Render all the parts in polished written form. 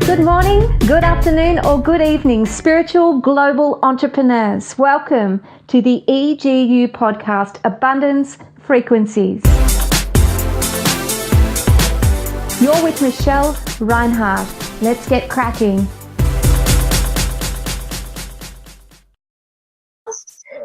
Good morning, good afternoon, or good evening, spiritual global entrepreneurs. Welcome to the EGU podcast, Abundance Frequencies. You're with Michelle Reinhardt. Let's get cracking.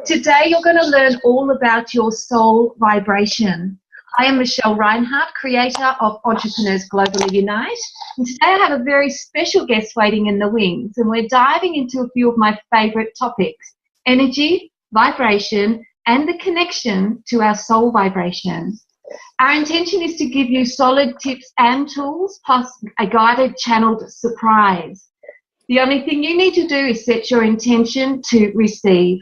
Today, you're going to learn all about your soul vibration. I am Michelle Reinhardt, creator of Entrepreneurs Globally Unite. And today I have a very special guest waiting in the wings, and we're diving into a few of my favorite topics: energy, vibration, and the connection to our soul vibration. Our intention is to give you solid tips and tools, plus a guided channeled surprise. The only thing you need to do is set your intention to receive.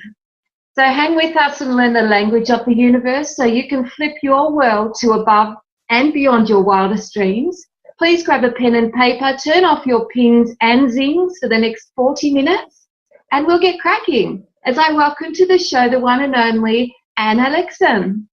So hang with us and learn the language of the universe so you can flip your world to above and beyond your wildest dreams. Please grab a pen and paper, turn off your pins and zings for the next 40 minutes, and we'll get cracking as I welcome to the show the one and only Aleckson.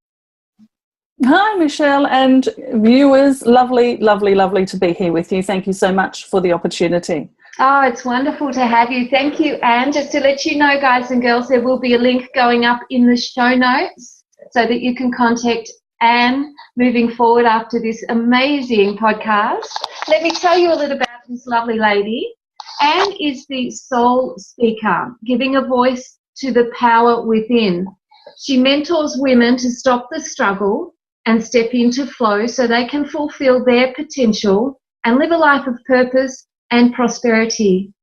Hi, Michelle and viewers. Lovely, lovely, lovely to be here with you. Thank you so much for the opportunity. Oh, it's wonderful to have you. Thank you, Anne. Just to let you know, guys and girls, there will be a link going up in the show notes so that you can contact Anne moving forward after this amazing podcast. Let me tell you a little about this lovely lady. Anne is the soul speaker, giving a voice to the power within. She mentors women to stop the struggle and step into flow so they can fulfill their potential and live a life of purpose and prosperity.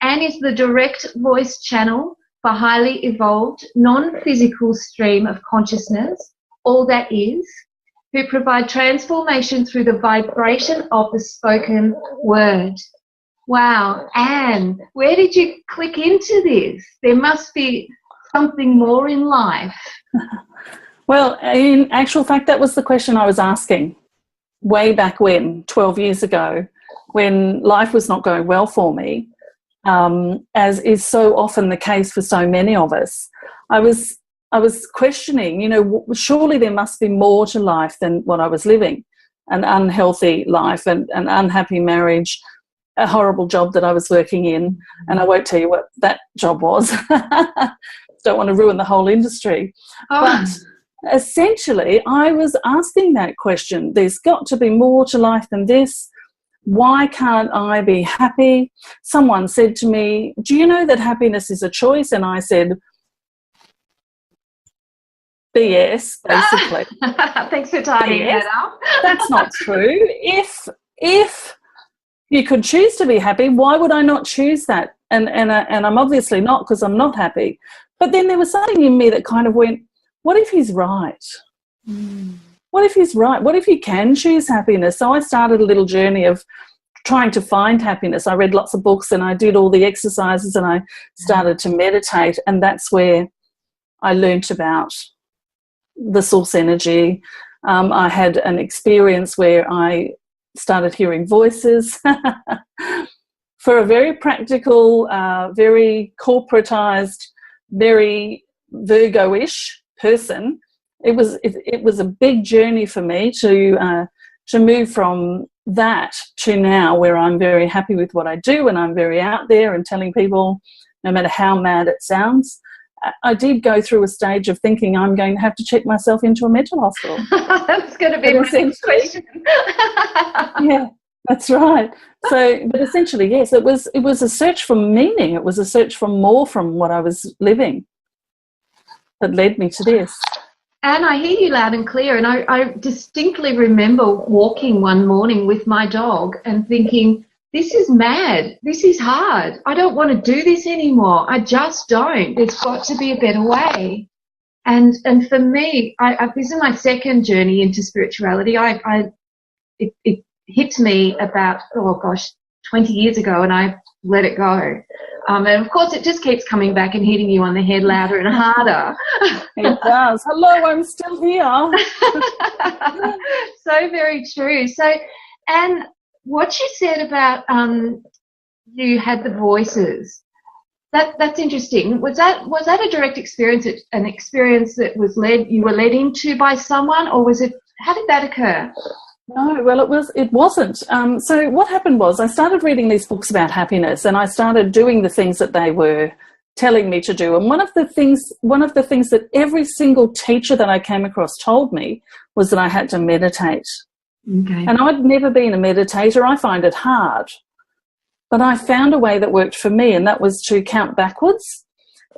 Anne is the direct voice channel for highly evolved, non-physical stream of consciousness, all that is, who provide transformation through the vibration of the spoken word. Wow, Anne, where did you click into this? There must be something more in life. Well, in actual fact, that was the question I was asking way back when, 12 years ago, when life was not going well for me, as is so often the case for so many of us. I was questioning, surely there must be more to life than what I was living: an unhealthy life, and an unhappy marriage, a horrible job that I was working in, and I won't tell you what that job was. Don't want to ruin the whole industry. But essentially, I was asking that question. There's got to be more to life than this. Why can't I be happy? Someone said to me, do you know that happiness is a choice? And I said, BS, basically. Thanks for tidying that up. That's not true. If you could choose to be happy, why would I not choose that? And I'm obviously not, because I'm not happy. But then there was something in me that kind of went, what if he's right? What if he's right? What if you can choose happiness? So I started a little journey of trying to find happiness. I read lots of books and I did all the exercises and I started to meditate, and that's where I learnt about the source energy. I had an experience where I started hearing voices for a very practical, very corporatized, very Virgo-ish person. It was a big journey for me to move from that to now, where I'm very happy with what I do and I'm very out there and telling people, no matter how mad it sounds. I did go through a stage of thinking I'm going to have to check myself into a mental hospital. That's going to be my next question. Yeah, that's right. So, but essentially, yes, it was a search for meaning. It was a search for more from what I was living that led me to this. And I hear you loud and clear, and I distinctly remember walking one morning with my dog and thinking, this is mad, this is hard, I don't want to do this anymore, I just don't, there's got to be a better way. And for me, this is my second journey into spirituality. It hit me about, 20 years ago, and I let it go. And of course, it just keeps coming back and hitting you on the head louder and harder. It does. Hello, I'm still here. So very true. So, and what you said about you had the voices, that's interesting. Was that a direct experience, an experience that you were led into by someone, or was it? How did that occur? No, well, it wasn't. So what happened was I started reading these books about happiness, and I started doing the things that they were telling me to do. And one of the things that every single teacher that I came across told me was that I had to meditate. Okay. And I'd never been a meditator. I find it hard. But I found a way that worked for me, and that was to count backwards,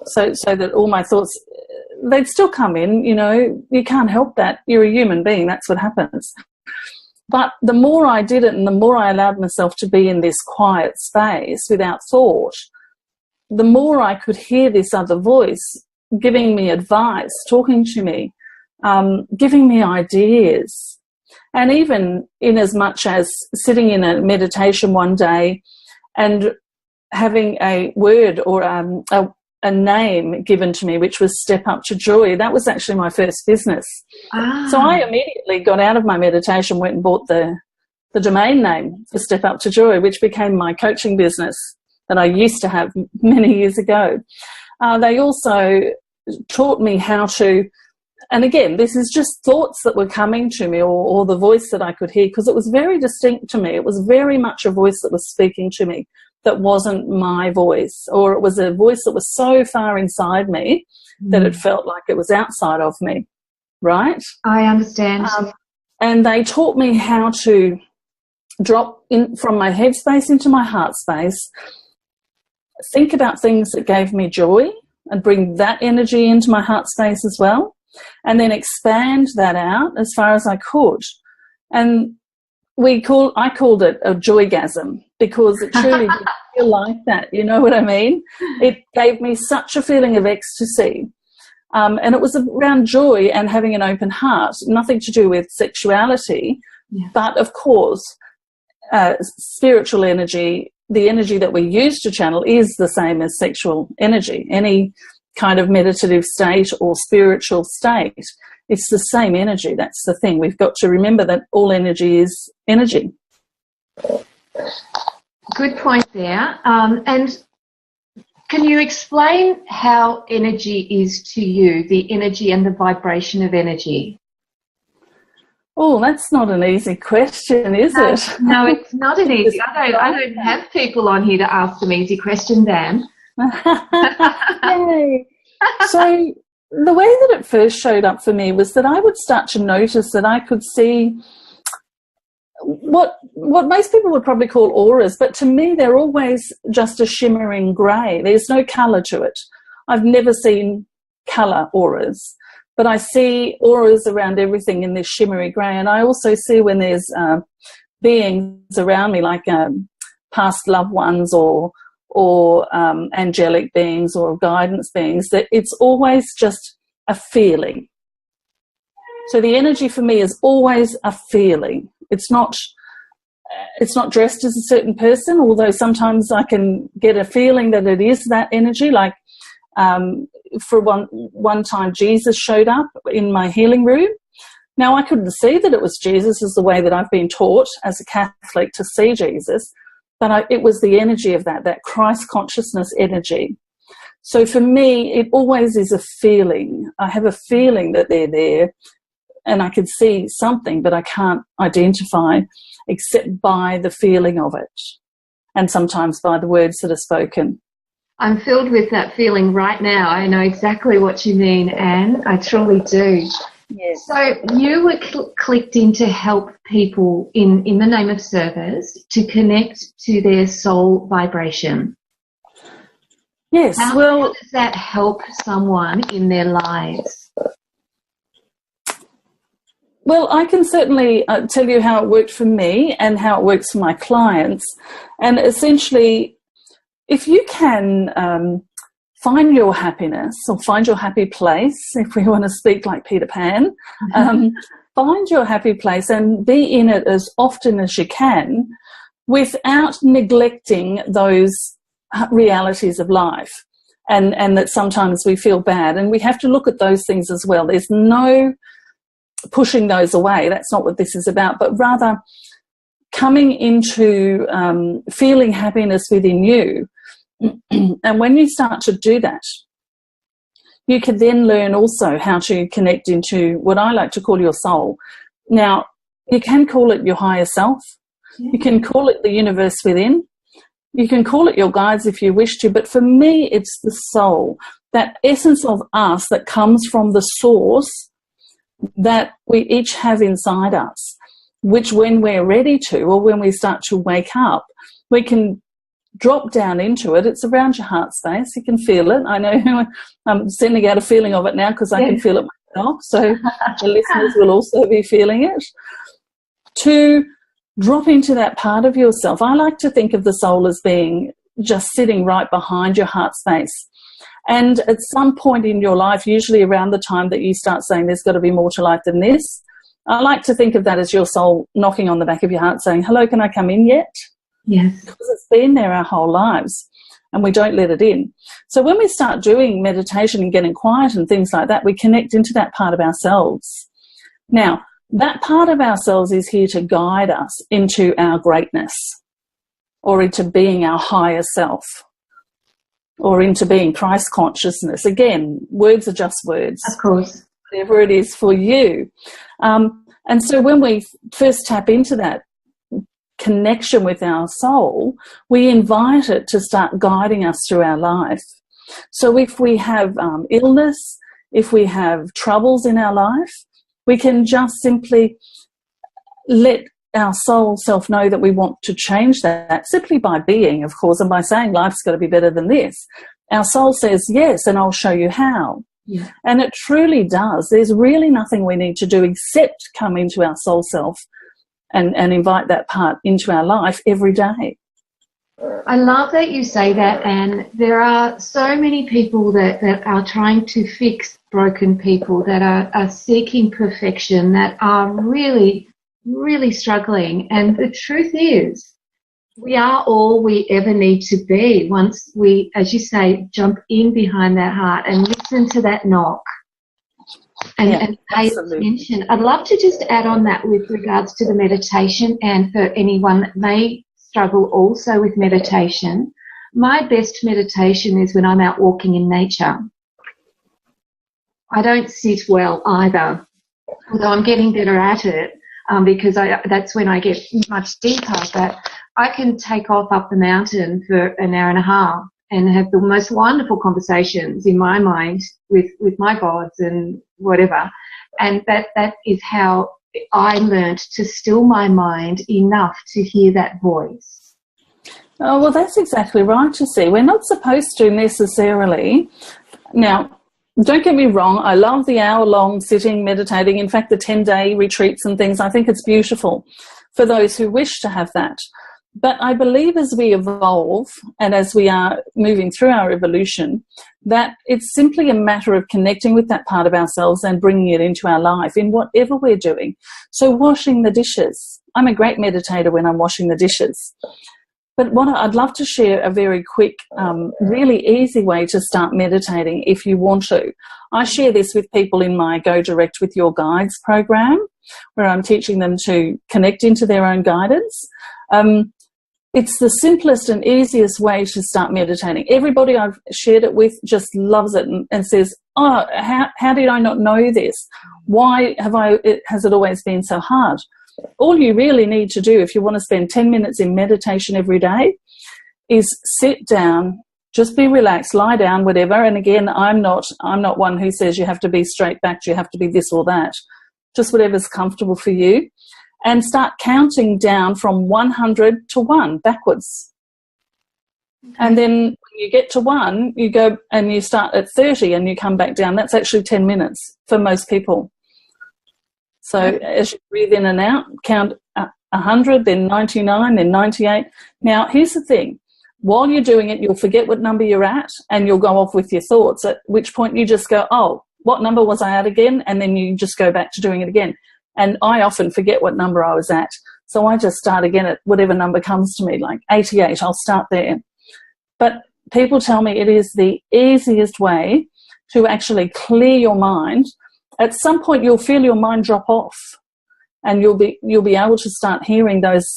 so that all my thoughts, they'd still come in. You know, you can't help that. You're a human being. That's what happens. But the more I did it and the more I allowed myself to be in this quiet space without thought, the more I could hear this other voice giving me advice, talking to me, giving me ideas. And even in as much as sitting in a meditation one day and having a word or a name given to me, which was Step Up to Joy. That was actually my first business. So I immediately got out of my meditation, went and bought the domain name for Step Up to Joy, which became my coaching business that I used to have many years ago. They also taught me how to, and again, this is just thoughts that were coming to me, or the voice that I could hear, because it was very distinct to me. It was very much a voice that was speaking to me that wasn't my voice, or it was a voice that was so far inside me that it felt like it was outside of me, right? I understand. And they taught me how to drop in from my head space into my heart space, think about things that gave me joy and bring that energy into my heart space as well, and then expand that out as far as I could. And I called it a joygasm, because it truly did feel like that. You know what I mean? It gave me such a feeling of ecstasy. And it was around joy and having an open heart, nothing to do with sexuality. Yeah. But, of course, spiritual energy, the energy that we use to channel, is the same as sexual energy. Any kind of meditative state or spiritual state, it's the same energy. That's the thing. We've got to remember that all energy is energy. Good point there. And can you explain how energy is to you, the energy and the vibration of energy? Oh, that's not an easy question, is it? No, it's not an easy. I don't have people on here to ask them easy questions, Anne. Yay. So the way that it first showed up for me was that I would start to notice that I could see what most people would probably call auras, but to me they're always just a shimmering grey. There's no colour to it. I've never seen colour auras, but I see auras around everything in this shimmery grey, and I also see when there's beings around me, like past loved ones or angelic beings or guidance beings, that it's always just a feeling. So the energy for me is always a feeling. It's not dressed as a certain person, although sometimes I can get a feeling that it is that energy. Like for one time Jesus showed up in my healing room. Now I couldn't see that it was Jesus as the way that I've been taught as a Catholic to see Jesus, but it was the energy of that Christ consciousness energy. So for me, it always is a feeling. I have a feeling that they're there, and I can see something, but I can't identify except by the feeling of it, and sometimes by the words that are spoken. I'm filled with that feeling right now. I know exactly what you mean, Anne. I truly do. Yes. So you were clicked in to help people in the name of service to connect to their soul vibration. Yes. How does that help someone in their lives? Well, I can certainly tell you how it worked for me and how it works for my clients. And essentially, if you can find your happiness, or find your happy place, if we want to speak like Peter Pan, find your happy place and be in it as often as you can without neglecting those realities of life, and that sometimes we feel bad, and we have to look at those things as well. There's no pushing those away. That's not what this is about, but rather coming into feeling happiness within you. And when you start to do that, you can then learn also how to connect into what I like to call your soul. Now, You can call it your higher self. Yeah. You can call it the universe within. You can call it your guides if you wish to, but for me, it's the soul, that essence of us that comes from the source that we each have inside us, which when we're ready to, or when we start to wake up, we can drop down into it. It's around your heart space. You can feel it. I know I'm sending out a feeling of it now because I can feel it myself, so the listeners will also be feeling it. To drop into that part of yourself. I like to think of the soul as being just sitting right behind your heart space. And at some point in your life, usually around the time that you start saying there's got to be more to life than this, I like to think of that as your soul knocking on the back of your heart saying, hello, can I come in yet? Yes. Because it's been there our whole lives and we don't let it in. So when we start doing meditation and getting quiet and things like that, we connect into that part of ourselves. Now, that part of ourselves is here to guide us into our greatness, or into being our higher self, or into being Christ consciousness. Again, words are just words. Of course. Whatever it is for you. And so when we first tap into that connection with our soul, we invite it to start guiding us through our life. So if we have illness, if we have troubles in our life, we can just simply let our soul self know that we want to change that, simply by being, of course, and by saying life's got to be better than this. Our soul says yes, and I'll show you how. Yeah. And it truly does. There's really nothing we need to do except come into our soul self and invite that part into our life every day. I love that you say that, and there are so many people that are trying to fix broken people, that are seeking perfection, that are really, really struggling. And the truth is, we are all we ever need to be once we, as you say, jump in behind that heart and listen to that knock and pay attention. I'd love to just add on that with regards to the meditation, and for anyone that may struggle also with meditation. My best meditation is when I'm out walking in nature. I don't sit well either, although I'm getting better at it, because that's when I get much deeper. But I can take off up the mountain for an hour and a half and have the most wonderful conversations in my mind with my gods and whatever. And that is how I learned to still my mind enough to hear that voice. Oh, well, that's exactly right, you see. We're not supposed to necessarily. Now, don't get me wrong, I love the hour-long sitting, meditating. In fact, the 10-day retreats and things, I think it's beautiful for those who wish to have that. But I believe as we evolve and as we are moving through our evolution, that it's simply a matter of connecting with that part of ourselves and bringing it into our life in whatever we're doing. So washing the dishes. I'm a great meditator when I'm washing the dishes. But I'd love to share a very quick, really easy way to start meditating if you want to. I share this with people in my Go Direct with Your Guides program, where I'm teaching them to connect into their own guidance. It's the simplest and easiest way to start meditating. Everybody I've shared it with just loves it and says, oh, how did I not know this? Why has it always been so hard? All you really need to do if you want to spend 10 minutes in meditation every day is sit down, just be relaxed, lie down, whatever. And again, I'm not one who says you have to be straight backed, you have to be this or that. Just whatever's comfortable for you. And start counting down from 100 to 1 backwards. And then when you get to 1, you go and you start at 30 and you come back down. That's actually 10 minutes for most people. So as you breathe in and out, count 100, then 99, then 98. Now, here's the thing. While you're doing it, you'll forget what number you're at and you'll go off with your thoughts, at which point you just go, oh, what number was I at again? And then you just go back to doing it again. And I often forget what number I was at. So I just start again at whatever number comes to me, like 88, I'll start there. But people tell me it is the easiest way to actually clear your mind. At some point you'll feel your mind drop off and you'll be able to start hearing those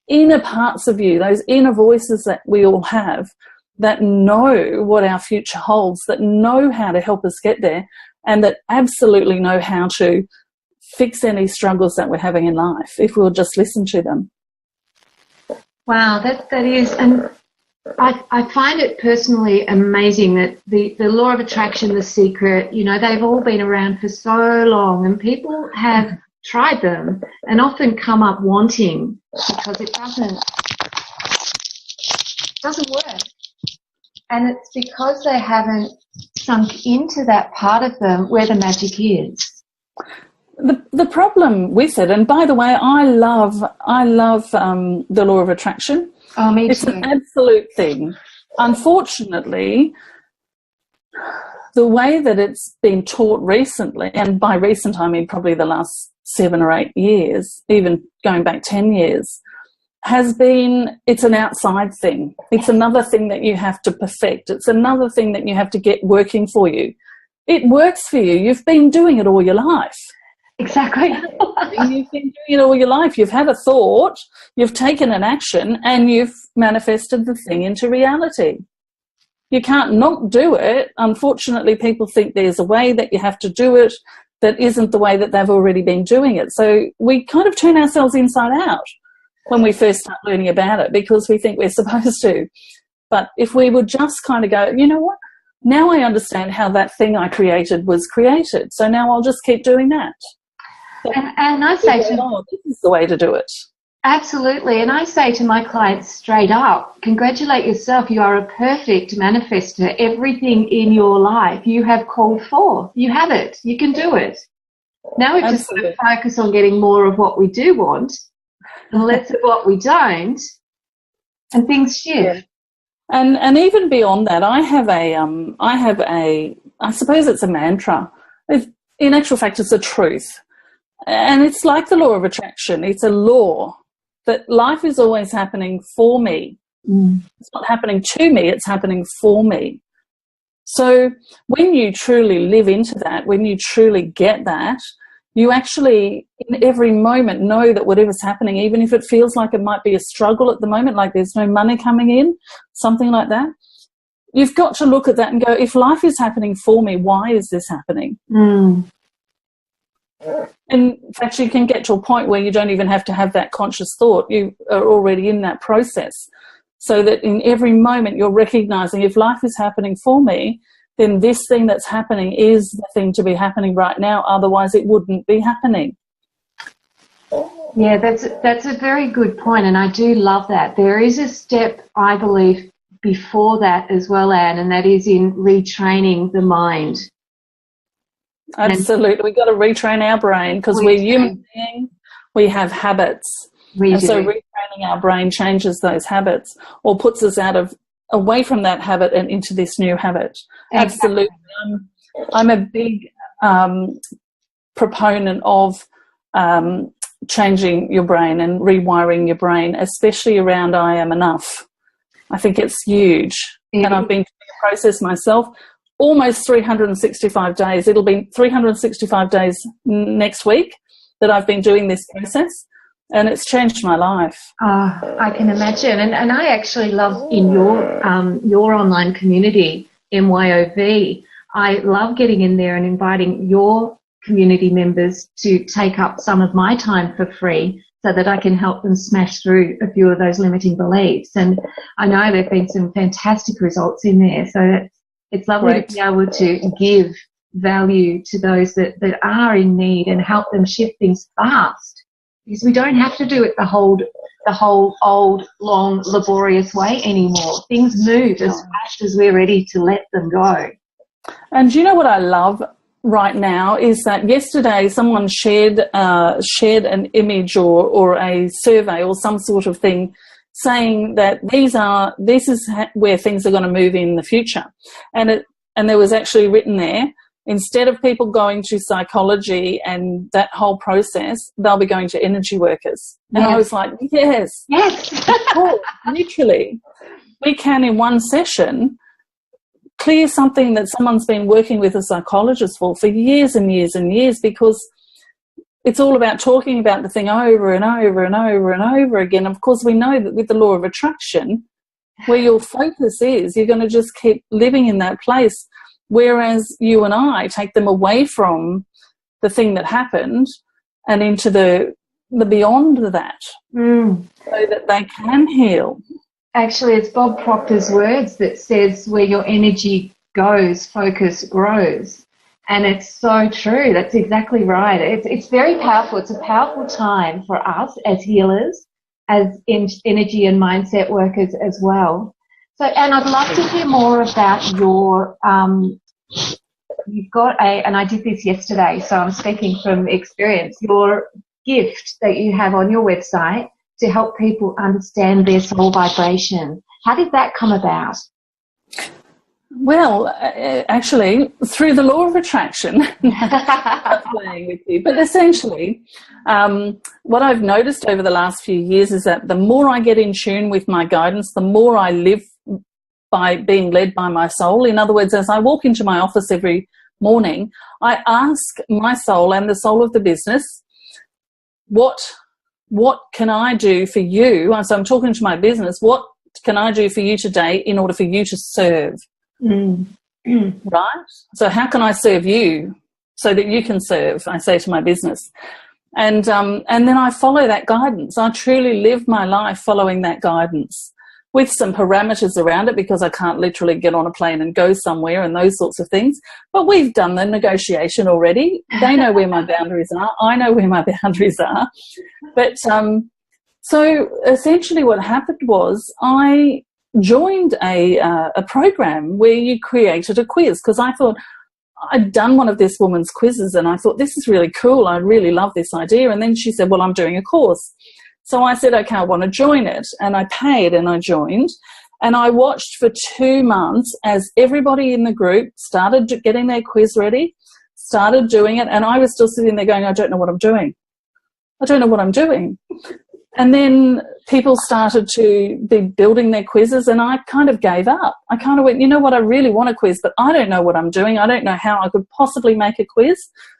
inner parts of you, those inner voices that we all have that know what our future holds, that know how to help us get there, and that absolutely know how to fix any struggles that we're having in life if we'll just listen to them. Wow, that is, and I find it personally amazing that the law of attraction, The Secret, you know, they've all been around for so long, and people have tried them and often come up wanting because it doesn't work. And it's because they haven't sunk into that part of them where the magic is. The problem with it, and by the way, I love the law of attraction. Oh, me too. It's an absolute thing. Unfortunately, the way that it's been taught recently, and by recent I mean probably the last 7 or 8 years, even going back 10 years, has been, it's an outside thing. It's another thing that you have to perfect. It's another thing that you have to get working for you. It works for you. You've been doing it all your life. Exactly. You've been doing it all your life. You've had a thought, you've taken an action, and you've manifested the thing into reality. You can't not do it. Unfortunately, people think there's a way that you have to do it that isn't the way that they've already been doing it. So we kind of turn ourselves inside out when we first start learning about it because we think we're supposed to. But if we would just kind of go, you know what, now I understand how that thing I created was created, so now I'll just keep doing that. So and I say this is the way to do it. Absolutely. And I say to my clients straight up, congratulate yourself. You are a perfect manifestor. Everything in your life you have called for. You have it. You can do it. Now we've just got to focus on getting more of what we do want and less of what we don't, and things shift. And even beyond that, I suppose it's a mantra. In actual fact, it's a truth. And it's like the law of attraction. It's a law that life is always happening for me. It's not happening to me, it's happening for me. So when you truly live into that, when you truly get that, you actually, in every moment, know that whatever's happening, even if it feels like it might be a struggle at the moment, like there's no money coming in, something like that, you've got to look at that and go, if life is happening for me, why is this happening? In fact, you can get to a point where you don't even have to have that conscious thought. You are already in that process, so that in every moment you're recognizing, if life is happening for me, then this thing that's happening is the thing to be happening right now, otherwise it wouldn't be happening. Yeah, that's a very good point, and I do love that. There is a step, I believe, before that as well, Anne, and that is in retraining the mind. Absolutely. We've got to retrain our brain because we're human beings. We have habits. So retraining our brain changes those habits or puts us away from that habit and into this new habit. Exactly. Absolutely. I'm a big proponent of changing your brain and rewiring your brain, especially around I am enough. I think it's huge. And I've been through the process myself. Almost 365 days. It'll be 365 days next week that I've been doing this process, and it's changed my life. I can imagine. And I actually love in your online community, MYOV, I love getting in there and inviting your community members to take up some of my time for free so that I can help them smash through a few of those limiting beliefs. And I know there have been some fantastic results in there. So it's lovely to be able to give value to those that are in need and help them shift things fast, because we don't have to do it the whole old, long, laborious way anymore. Things move as fast as we're ready to let them go. And you know what I love right now is that yesterday someone shared an image or a survey or some sort of thing saying that this is where things are going to move in the future. And there was actually written there, instead of people going to psychology and that whole process, they'll be going to energy workers. And I was like, yes, of course, literally. We can, in one session, clear something that someone's been working with a psychologist for years and years and years, because it's all about talking about the thing over and over and over and over again. Of course, we know that with the law of attraction, where your focus is, you're going to just keep living in that place, whereas you and I take them away from the thing that happened and into the beyond that, so that they can heal. Actually, it's Bob Proctor's words that says, where your energy goes, focus grows. And it's so true. That's exactly right. It's very powerful. It's a powerful time for us as healers, as energy and mindset workers as well. So, Anne, I'd love to hear more about your, you've got and I did this yesterday, so I'm speaking from experience, your gift that you have on your website to help people understand their soul vibration. How did that come about? Well, actually, through the law of attraction, I'm playing with you. But essentially, what I've noticed over the last few years is that the more I get in tune with my guidance, the more I live by being led by my soul. In other words, as I walk into my office every morning, I ask my soul and the soul of the business, what can I do for you? And so I'm talking to my business, what can I do for you today in order for you to serve? Right? So how can I serve you so that you can serve, I say to my business. And then I follow that guidance. I truly live my life following that guidance with some parameters around it, because I can't literally get on a plane and go somewhere and those sorts of things. But we've done the negotiation already. They know where my boundaries are. I know where my boundaries are. But so essentially what happened was I joined a program where you created a quiz, because I thought I'd done one of this woman's quizzes and I thought, this is really cool. I really love this idea. And then she said, well, I'm doing a course. So I said, okay, I want to join it. And I paid and I joined. And I watched for 2 months as everybody in the group started getting their quiz ready, started doing it. And I was still sitting there going, I don't know what I'm doing. I don't know what I'm doing. And then people started to be building their quizzes and I kind of gave up. I kind of went, you know what, I really want a quiz, but I don't know what I'm doing. I don't know how I could possibly make a quiz.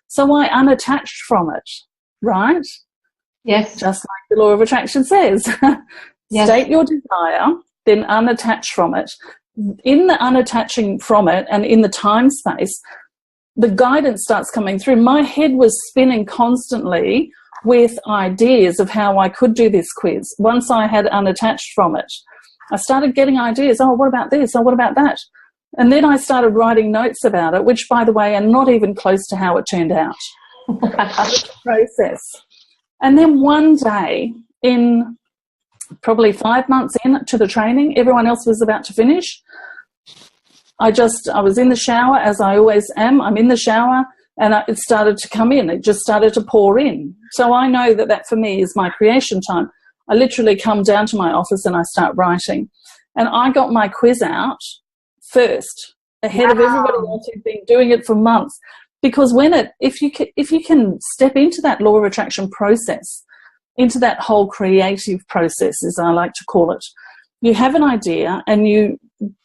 So I unattached from it, right? Yes. Just like the law of attraction says. Yes. State your desire, then unattach from it. In the unattaching from it and in the time space, the guidance starts coming through. My head was spinning constantly with ideas of how I could do this quiz. Once I had unattached from it, I started getting ideas. Oh, what about this? Oh, what about that? And then I started writing notes about it, which, by the way, are not even close to how it turned out. The process. And then one day, in probably 5 months into the training, everyone else was about to finish. I was in the shower, as I always am. I'm in the shower, and it started to come in. It just started to pour in. So I know that for me is my creation time. I literally come down to my office and I start writing. And I got my quiz out first, ahead of everybody else who'd been doing it for months. Because if you can step into that law of attraction process, into that whole creative process, as I like to call it, you have an idea and you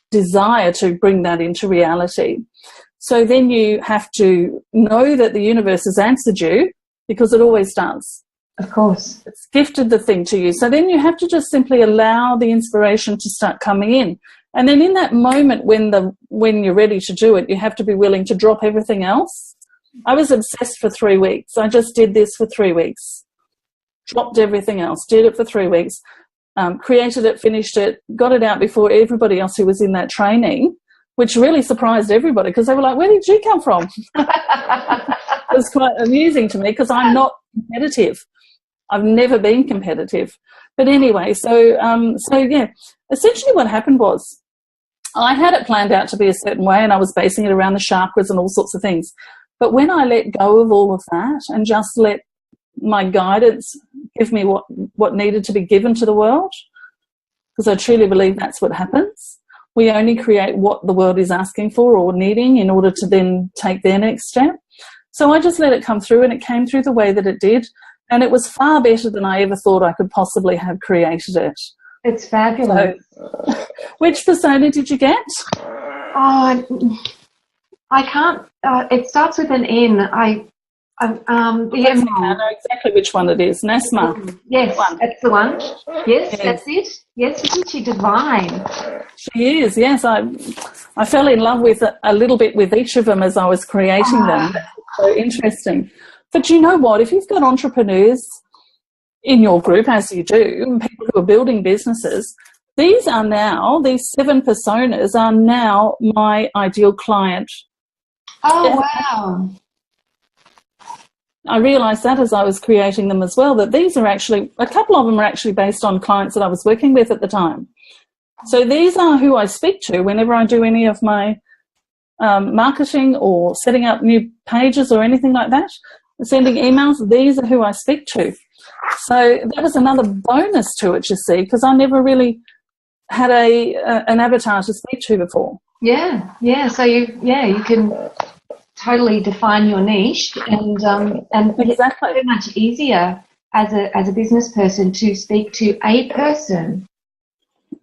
desire to bring that into reality. So then you have to know that the universe has answered you, because it always does. Of course. It's gifted the thing to you. So then you have to just simply allow the inspiration to start coming in. And then in that moment when you're ready to do it, you have to be willing to drop everything else. I was obsessed for 3 weeks. I just did this for 3 weeks. Dropped everything else, did it for 3 weeks, created it, finished it, got it out before everybody else who was in that training, which really surprised everybody because they were like, where did you come from? It was quite amusing to me because I'm not competitive. I've never been competitive. But anyway, so yeah, essentially what happened was I had it planned out to be a certain way and I was basing it around the chakras and all sorts of things. But when I let go of all of that and just let my guidance give me what needed to be given to the world, because I truly believe that's what happens. We only create what the world is asking for or needing in order to then take their next step. So I just let it come through, and it came through the way that it did. And it was far better than I ever thought I could possibly have created it. It's fabulous. So, which persona did you get? Oh, I can't. It starts with an N. I know exactly which one it is. Nasma. Yes, that's the one. Yes, that's it. Yes, isn't she divine? She is. Yes, I fell in love with a little bit with each of them as I was creating them. That's so interesting. But you know what? If you've got entrepreneurs in your group, as you do, and people who are building businesses, these 7 personas are now my ideal client. Oh, wow. I realised that as I was creating them as well, that these are actually, a couple of them are actually based on clients that I was working with at the time. So these are who I speak to whenever I do any of my marketing or setting up new pages or anything like that, sending emails. These are who I speak to. So that was another bonus to it, you see, because I never really had an avatar to speak to before. Yeah. So you can totally define your niche, and exactly. it's so much easier as a business person to speak to a person.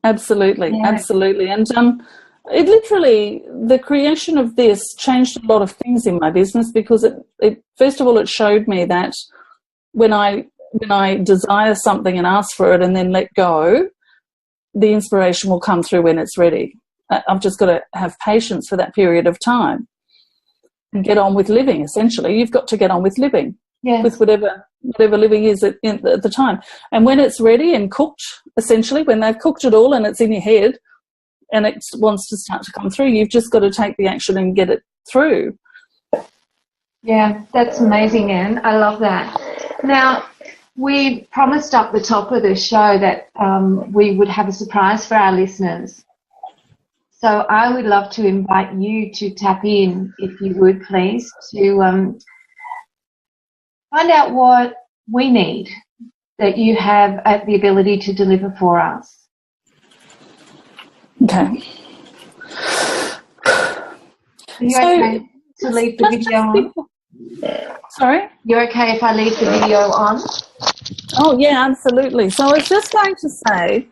Absolutely. And it literally, the creation of this changed a lot of things in my business, because it first of all, it showed me that when I desire something and ask for it and then let go, the inspiration will come through when it's ready. I've just got to have patience for that period of time and get on with living. Essentially, you've got to get on with living, with whatever living is at the time. And when it's ready and cooked, essentially, when they've cooked it all and it's in your head and it wants to start to come through, you've just got to take the action and get it through. Yeah, that's amazing, Anne. I love that. Now, we promised up the top of the show that we would have a surprise for our listeners. So I would love to invite you to tap in, if you would, please, to find out what we need that you have the ability to deliver for us. Okay. Are you okay to leave the video on? Sorry? You're okay if I leave the video on? Oh, yeah, absolutely. So I was just going to say,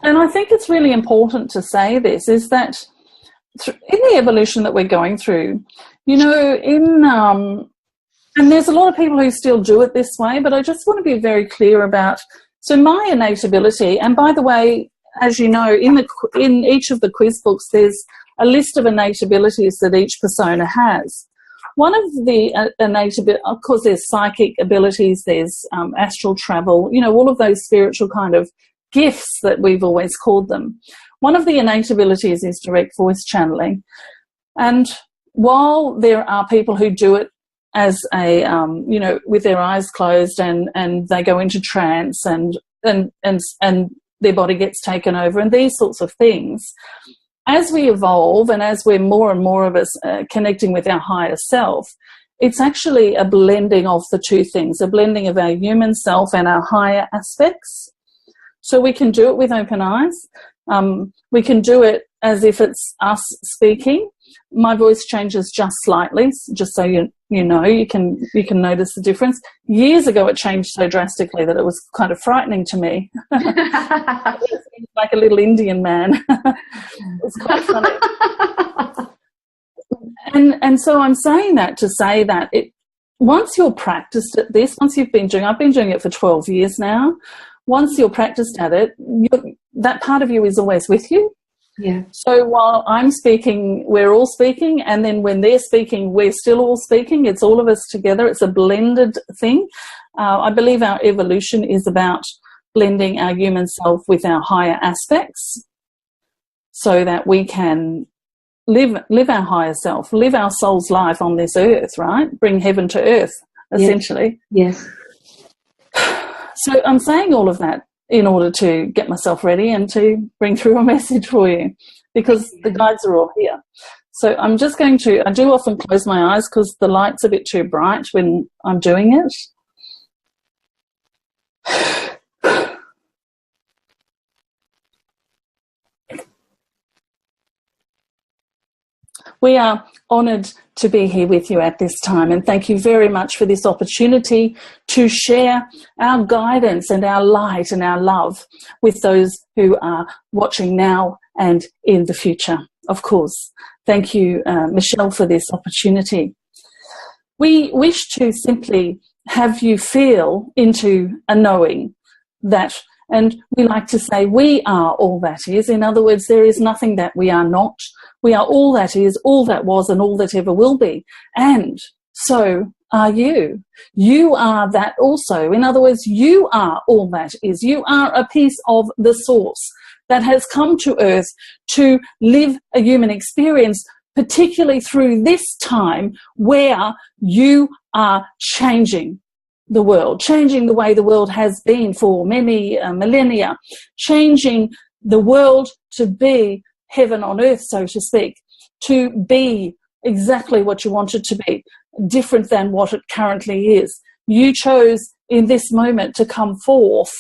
and I think it's really important to say this, is that in the evolution that we're going through, you know, and there's a lot of people who still do it this way, but I just want to be very clear about, so my innate ability, and by the way, as you know, in each of the quiz books, there's a list of innate abilities that each persona has. One of the innate abilities, of course, there's psychic abilities, there's astral travel, you know, all of those spiritual kind of gifts that we've always called them. One of the innate abilities is direct voice channeling. And while there are people who do it as a, you know, with their eyes closed and they go into trance and their body gets taken over and these sorts of things, as we evolve and as we're more and more of us connecting with our higher self, it's actually a blending of the two things, a blending of our human self and our higher aspects. So we can do it with open eyes. We can do it as if it's us speaking. My voice changes just slightly, just so you know, you can notice the difference. Years ago, it changed so drastically that it was kind of frightening to me. Like a little Indian man. It's quite funny. And so I'm saying that to say that once you're practiced at this, once you've been doing, I've been doing it for 12 years now. Once you're practiced at it, that part of you is always with you. Yeah. So while I'm speaking, we're all speaking, and then when they're speaking, we're still all speaking. It's all of us together. It's a blended thing. I believe our evolution is about blending our human self with our higher aspects so that we can live our higher self, live our soul's life on this earth, right? Bring heaven to earth, essentially. Yes. So I'm saying all of that in order to get myself ready and to bring through a message for you, because the guides are all here. So I'm just going to, I do often close my eyes because the light's a bit too bright when I'm doing it. We are honoured to be here with you at this time, and thank you very much for this opportunity to share our guidance and our light and our love with those who are watching now and in the future, of course. Thank you, Michelle, for this opportunity. We wish to simply have you feel into a knowing that, and we like to say we are all that is. In other words, there is nothing that we are not. We are all that is, all that was, and all that ever will be. And so are you. You are that also. In other words, you are all that is. You are a piece of the source that has come to earth to live a human experience, particularly through this time where you are changing the world, changing the way the world has been for many millennia, changing the world to be heaven on earth, so to speak, to be exactly what you want it to be, different than what it currently is. You chose in this moment to come forth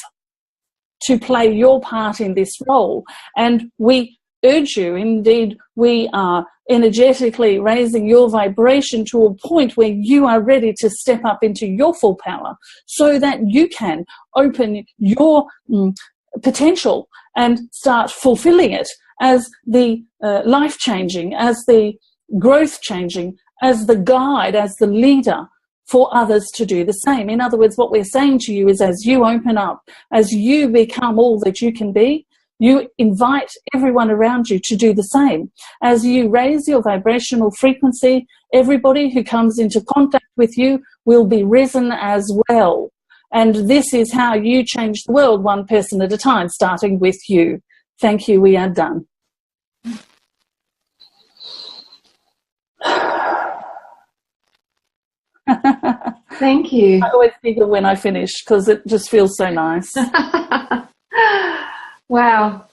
to play your part in this role, and we urge you, indeed we are energetically raising your vibration to a point where you are ready to step up into your full power so that you can open your potential and start fulfilling it as the life-changing, as the growth-changing, as the guide, as the leader for others to do the same. In other words, what we're saying to you is as you open up, as you become all that you can be, you invite everyone around you to do the same. As you raise your vibrational frequency, everybody who comes into contact with you will be risen as well. And this is how you change the world, one person at a time, starting with you. Thank you. We are done. Thank you. I always giggle when I finish because it just feels so nice. Wow.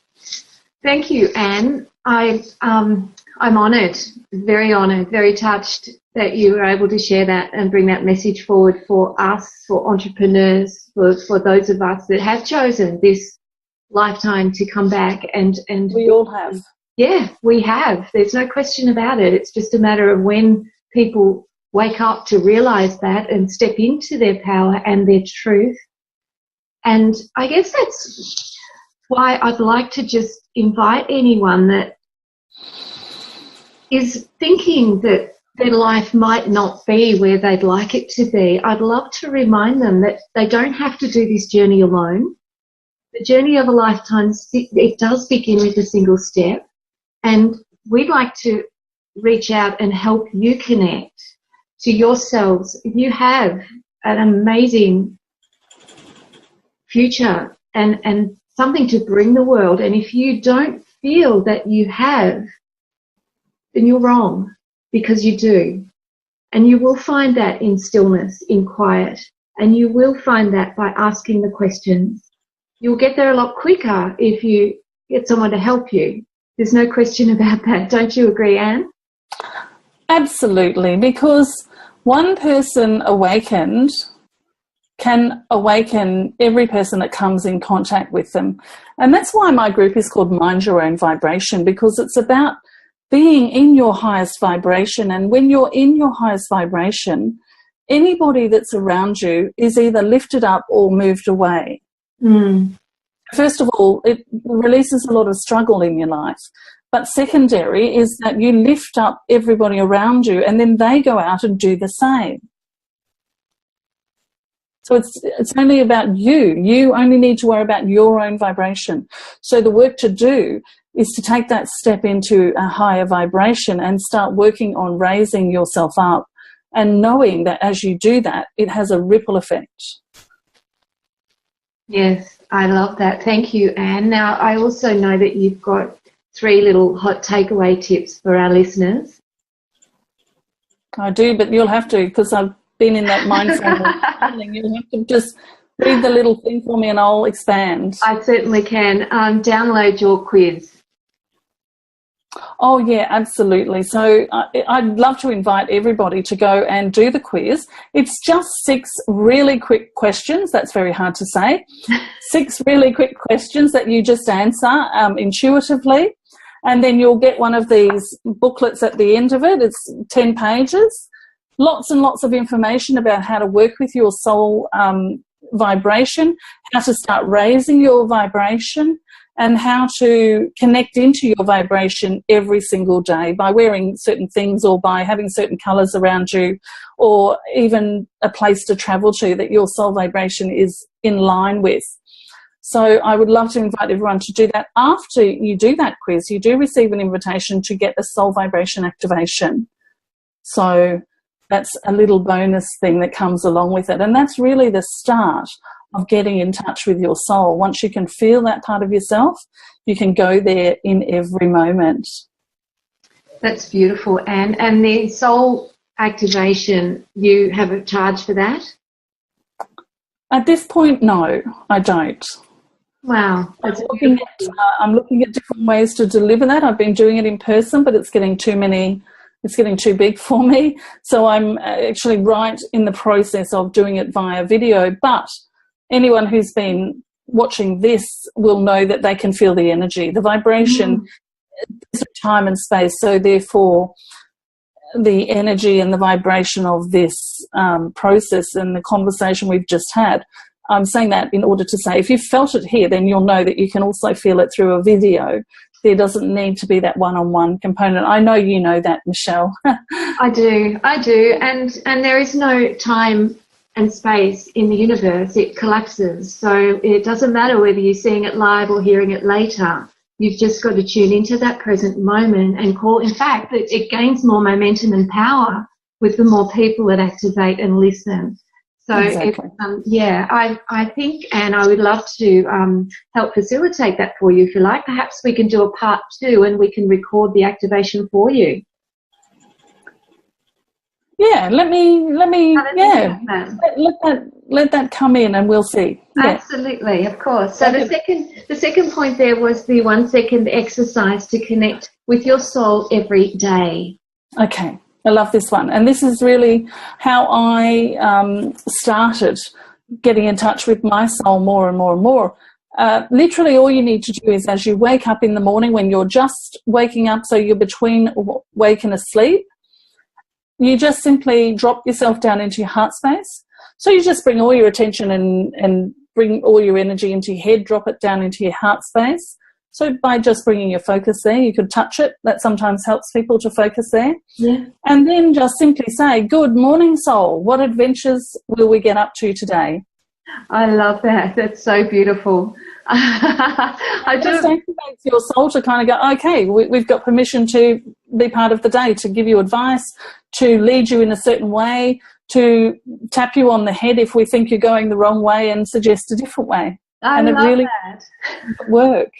Thank you, Anne. I'm honoured, very touched that you were able to share that and bring that message forward for us, for entrepreneurs, for those of us that have chosen this lifetime to come back and we all have. Yeah, we have. There's no question about it. It's just a matter of when people wake up to realise that and step into their power and their truth. And I guess that's why I'd like to just invite anyone that is thinking that their life might not be where they'd like it to be. I'd love to remind them that they don't have to do this journey alone. The journey of a lifetime, it does begin with a single step. And we'd like to reach out and help you connect to yourselves. You have an amazing future and something to bring the world. And if you don't feel that you have, then you're wrong, because you do. And you will find that in stillness, in quiet. And you will find that by asking the questions. You'll get there a lot quicker if you get someone to help you. There's no question about that. Don't you agree, Anne? Absolutely, because one person awakened can awaken every person that comes in contact with them. And that's why my group is called Mind Your Own Vibration, because it's about being in your highest vibration. And when you're in your highest vibration, anybody that's around you is either lifted up or moved away. First of all, it releases a lot of struggle in your life. But secondary is that you lift up everybody around you and then they go out and do the same. So it's only about you. You only need to worry about your own vibration. So the work to do is to take that step into a higher vibration and start working on raising yourself up and knowing that as you do that, it has a ripple effect. Yes, I love that. Thank you, Anne. Now, I also know that you've got 3 little hot takeaway tips for our listeners. I do, but you'll have to, because I've been in that mind frame. You'll have to just read the little thing for me and I'll expand. I certainly can. Download your quiz. Oh, yeah, absolutely. So I'd love to invite everybody to go and do the quiz. It's just 6 really quick questions. That's very hard to say. 6 really quick questions that you just answer intuitively. And then you'll get one of these booklets at the end of it. It's 10 pages. Lots and lots of information about how to work with your soul vibration, how to start raising your vibration, and how to connect into your vibration every single day by wearing certain things or by having certain colours around you, or even a place to travel to that your soul vibration is in line with. So I would love to invite everyone to do that. After you do that quiz, you do receive an invitation to get a soul vibration activation. So that's a little bonus thing that comes along with it. And that's really the start of getting in touch with your soul. Once you can feel that part of yourself, you can go there in every moment. That's beautiful, Anne. And the soul activation, you have a charge for that? At this point, no, I don't. Wow. I'm looking at different ways to deliver that. I've been doing it in person, but it's getting too big for me. So I'm actually right in the process of doing it via video. But anyone who's been watching this will know that they can feel the energy, the vibration. There's time and space, so therefore the energy and the vibration of this process and the conversation we've just had, I'm saying that in order to say if you felt it here, then you'll know that you can also feel it through a video. There doesn't need to be that one-on-one component. I know you know that, Michelle. I do. And there is no time and space in the universe. It collapses. So it doesn't matter whether you're seeing it live or hearing it later. You've just got to tune into that present moment and call. In fact, it gains more momentum and power with the more people that activate and listen. So, exactly. I think, and I would love to help facilitate that for you if you like. Perhaps we can do a part 2 and we can record the activation for you. Yeah, let that come in and we'll see. Yeah. Absolutely, of course. So the second point there was the 1 second exercise to connect with your soul every day. Okay, I love this one. And this is really how I started getting in touch with my soul more and more and more. Literally all you need to do is as you wake up in the morning, when you're just waking up, so you're between wake and asleep, you just simply drop yourself down into your heart space. So you just bring all your attention and bring all your energy into your head, drop it down into your heart space. So by just bringing your focus there, you could touch it. That sometimes helps people to focus there. Yeah. And then just simply say, good morning, soul. What adventures will we get up to today? I love that. That's so beautiful. I just activates your soul to kind of go, okay, we've got permission to be part of the day, to give you advice, to lead you in a certain way, to tap you on the head if we think you're going the wrong way and suggest a different way. I love that. Work.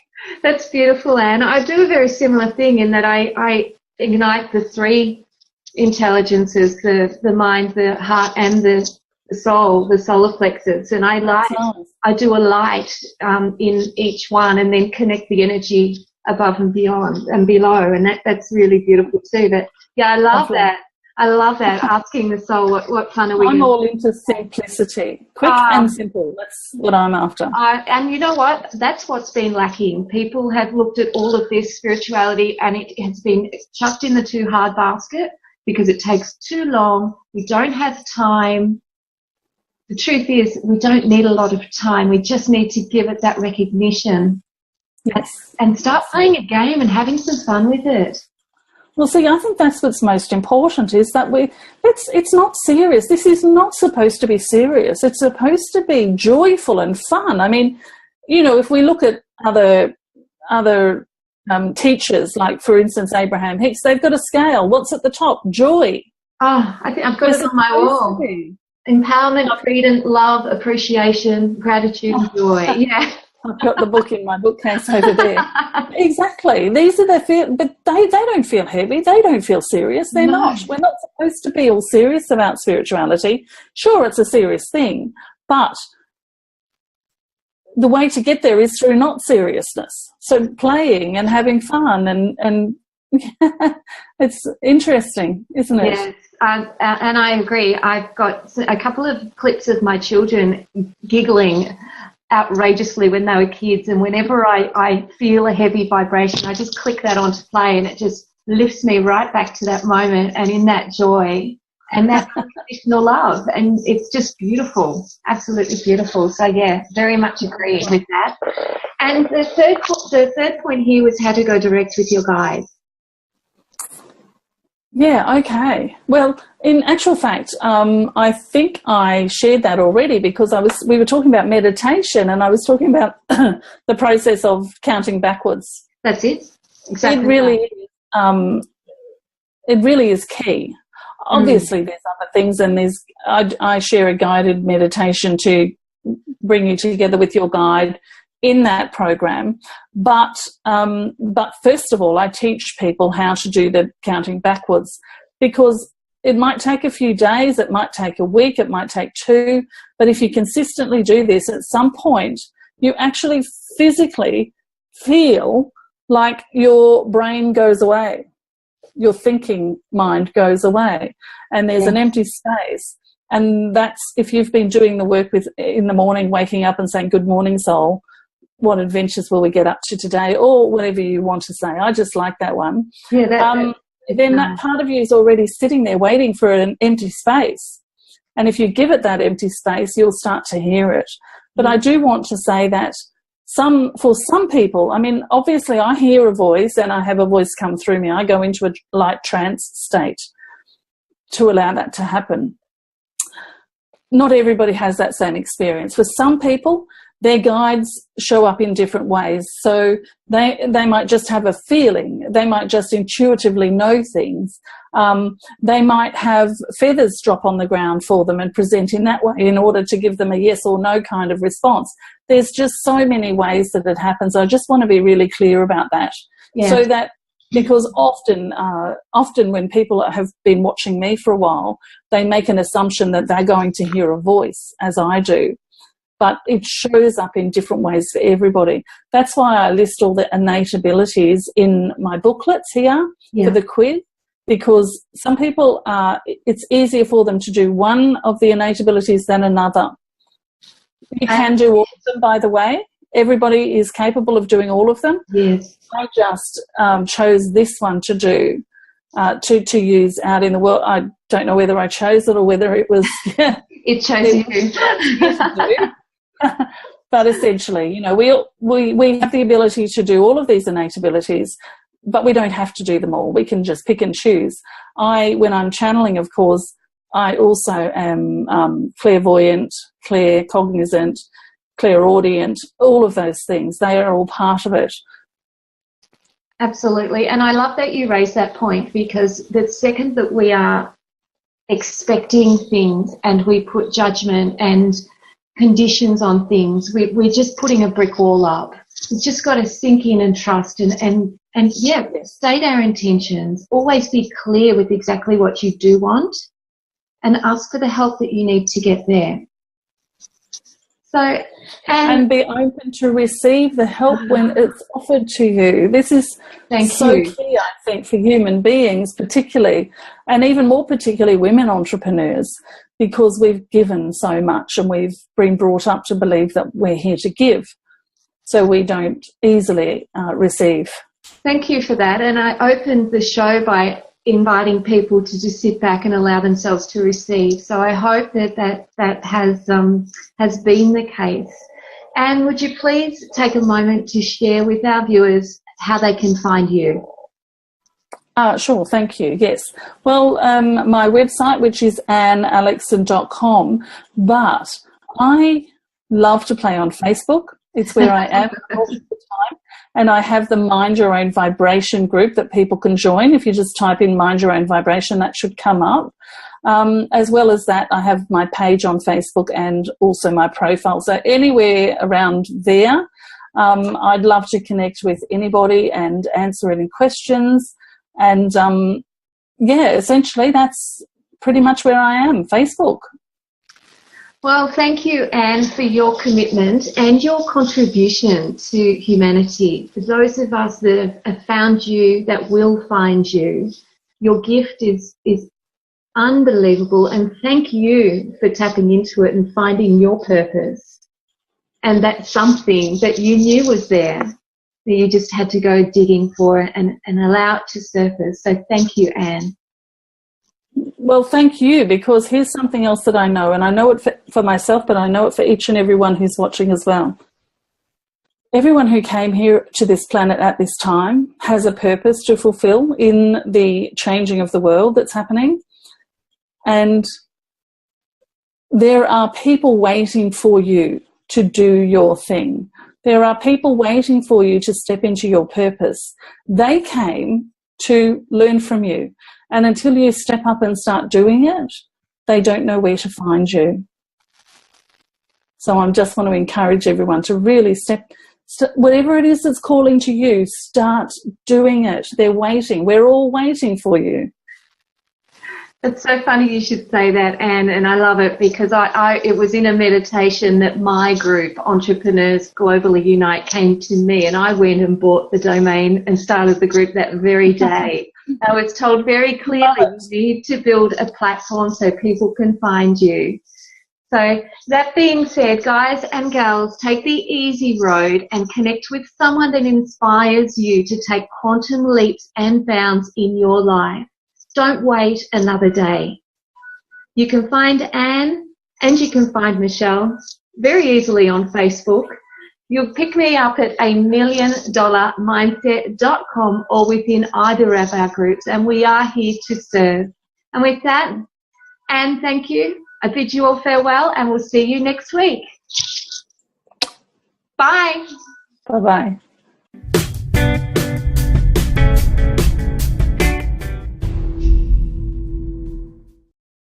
That's beautiful, Anne. I do a very similar thing in that I ignite the 3 intelligences, the mind, the heart, and the soul, the solar plexus, and I do a light in each one and then connect the energy above and beyond and below, and that's really beautiful too. But yeah, I love that. I love that, asking the soul what fun are we I'm all into simplicity. Quick and simple. That's what I'm after. And you know what? That's what's been lacking. People have looked at all of this spirituality and it has been chucked in the too hard basket because it takes too long. We don't have time. The truth is we don't need a lot of time. We just need to give it that recognition. Yes. And start playing a game and having some fun with it. Well, see, I think that's what's most important is that it's not serious. This is not supposed to be serious. It's supposed to be joyful and fun. I mean, you know, if we look at other teachers, like, for instance, Abraham Hicks, they've got a scale. What's at the top? Joy. Oh, I think I've got it on my wall. Empowerment, freedom, love, appreciation, gratitude, and joy. Yeah. I've got the book in my bookcase over there. Exactly. These are but they don't feel heavy. They don't feel serious. They're not. We're not supposed to be all serious about spirituality. Sure, it's a serious thing, but the way to get there is through not seriousness. So playing and having fun and it's interesting, isn't it? Yes, and I agree. I've got a couple of clips of my children giggling outrageously when they were kids, and whenever I feel a heavy vibration, I just click that onto play and it just lifts me right back to that moment and in that joy and that unconditional love, and it's just beautiful, absolutely beautiful. So yeah, very much agree with that. And the third point here was how to go direct with your guides. Yeah, okay. Well, in actual fact, I think I shared that already because we were talking about meditation and I was talking about the process of counting backwards. That's it. Exactly. It really is key. Obviously, there's other things, and I share a guided meditation to bring you together with your guide in that program. But first of all, I teach people how to do the counting backwards, because it might take a few days, it might take a week, it might take 2, but if you consistently do this, at some point you actually physically feel like your brain goes away, your thinking mind goes away, and there's an empty space. And that's, if you've been doing the work with in the morning, waking up and saying, good morning, soul, what adventures will we get up to today, or whatever you want to say. I just like that one. Yeah, then that part of you is already sitting there waiting for an empty space. And if you give it that empty space, you'll start to hear it. But I do want to say that for some people, I mean, obviously I hear a voice and I have a voice come through me. I go into a light trance state to allow that to happen. Not everybody has that same experience. For some people, their guides show up in different ways. So they might just have a feeling. They might just intuitively know things. They might have feathers drop on the ground for them and present in that way in order to give them a yes or no kind of response. There's just so many ways that it happens. I just want to be really clear about that. Yeah. So that, because often when people have been watching me for a while, they make an assumption that they're going to hear a voice, as I do. But it shows up in different ways for everybody. That's why I list all the innate abilities in my booklets here for the quiz, because some people, it's easier for them to do one of the innate abilities than another. You can do all of them, by the way. Everybody is capable of doing all of them. Yes. I just chose this one to do, to use out in the world. I don't know whether I chose it or whether it was... It chose you. But essentially, you know, we have the ability to do all of these innate abilities, but we don't have to do them all. We can just pick and choose. When I'm channeling, of course, I also am clairvoyant, claircognizant, clairaudient, all of those things. They are all part of it. Absolutely. And I love that you raised that point, because the second that we are expecting things and we put judgment and conditions on things, we're just putting a brick wall up. We've just got to sink in and trust and state our intentions. Always be clear with exactly what you do want and ask for the help that you need to get there. So, and be open to receive the help when it's offered to you. This is so key, I think, for human beings particularly, and even more particularly women entrepreneurs, because we've given so much and we've been brought up to believe that we're here to give, so we don't easily receive. Thank you for that. And I opened the show by inviting people to just sit back and allow themselves to receive. So I hope that has been the case. And would you please take a moment to share with our viewers how they can find you? Sure, thank you. Yes. Well, my website, which is annealeckson.com, but I love to play on Facebook. It's where I am all the time. And I have the Mind Your Own Vibration group that people can join. If you just type in Mind Your Own Vibration, that should come up. As well as that, I have my page on Facebook and also my profile. So anywhere around there, I'd love to connect with anybody and answer any questions. And, essentially that's pretty much where I am, Facebook. Well, thank you, Anne, for your commitment and your contribution to humanity. For those of us that have found you, that will find you, your gift is unbelievable, and thank you for tapping into it and finding your purpose. And that's something that you knew was there, that you just had to go digging for and allow it to surface. So thank you, Anne. Well, thank you, because here's something else that I know, and I know it for myself, but I know it for each and everyone who's watching as well. Everyone who came here to this planet at this time has a purpose to fulfill in the changing of the world that's happening. And there are people waiting for you to do your thing. There are people waiting for you to step into your purpose. They came to learn from you. And until you step up and start doing it, they don't know where to find you. So I just want to encourage everyone to really whatever it is that's calling to you, start doing it. They're waiting. We're all waiting for you. It's so funny you should say that, Anne, and I love it because it was in a meditation that my group, Entrepreneurs Globally Unite, came to me, and I went and bought the domain and started the group that very day. I was told very clearly you need to build a platform so people can find you. So that being said, guys and gals, take the easy road and connect with someone that inspires you to take quantum leaps and bounds in your life. Don't wait another day. You can find Anne and you can find Michelle very easily on Facebook. You'll pick me up at $1,000,000mindset.com or within either of our groups, and we are here to serve. And with that, Anne, thank you. I bid you all farewell, and we'll see you next week. Bye. Bye-bye.